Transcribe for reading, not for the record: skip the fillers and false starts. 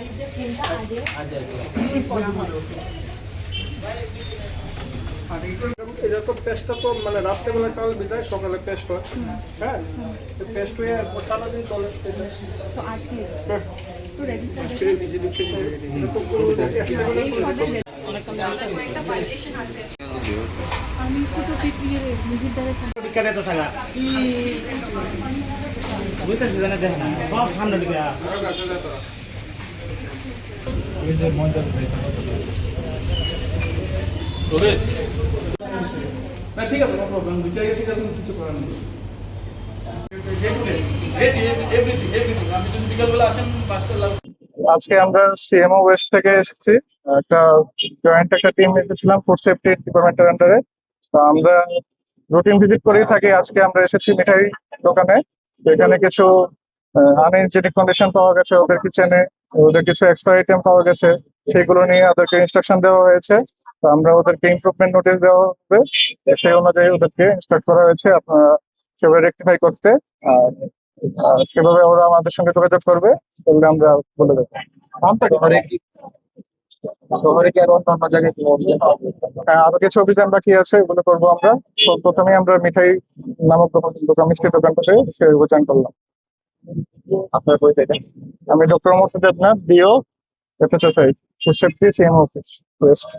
গাড়ির যে ফুলটা আগে ইউজ করা হয়। আর এটা তো পেস্টটা তো মানে রাত্রেবেলা চাল ভিজায় সকালে পেস্ট হয়। হ্যাঁ, পেস্ট হয়ে সারাদিন চলে। তো আজকে তো রেজিস্টার আমি তো পিপিএর নিজের দ্বারা বিখ্যাত সাগা কি বুঝতেছি জানা দেখ না সব সামনে দিকে ওই যে ময়দার তবে না ঠিক আছে, নো প্রবলেম। দুইটা গেছে কিছু করার নেই। এভরিথিং আপনি যদি বিকালবেলা আসেন বাসটা আজকে আমরা সিএমও ওয়েস্ট থেকে এসেছি। একটা জয়েন্ট একটা টিম এসেছিলাম ফুড সেফটি ডিপার্টমেন্টের আন্ডারে। তো আমরা রুটিন ভিজিট করেই থাকি। আজকে আমরা এসেছি মিঠাই দোকানে। তো এখানে কিছু আনহাইজেনিক কন্ডিশন পাওয়া গেছে ওদের কিচেনে, ওদের কিছু এক্সপায়ারি আইটেম পাওয়া গেছে, সেগুলো নিয়ে ওদেরকে ইনস্ট্রাকশন দেওয়া হয়েছে। তো আমরা ওদেরকে ইমপ্রুভমেন্ট নোটিশ দেওয়া হবে, সেই অনুযায়ী ওদেরকে ইনস্ট্রাক্ট করা হয়েছে আপনারা সেভাবে রেক্টিফাই করতে। আর সেভাবে ওরা আমাদের সঙ্গে যোগাযোগ করবে, তাহলে আমরা বলে দেবো। শহরে কি আর অন্য জায়গায় কোনো অভিযান হবে? হ্যাঁ, আরো কিছু অভিযান বাকি আছে, ওগুলো করবো আমরা। তো প্রথমে আমরা মিঠাই নামক দোকান মিষ্টি দোকানটাতে সে অভিযান করলাম। আপনার পরিচয় দেন। আমি doctor Morshed Debnath, DO, FHSI, food safety, CMO office West.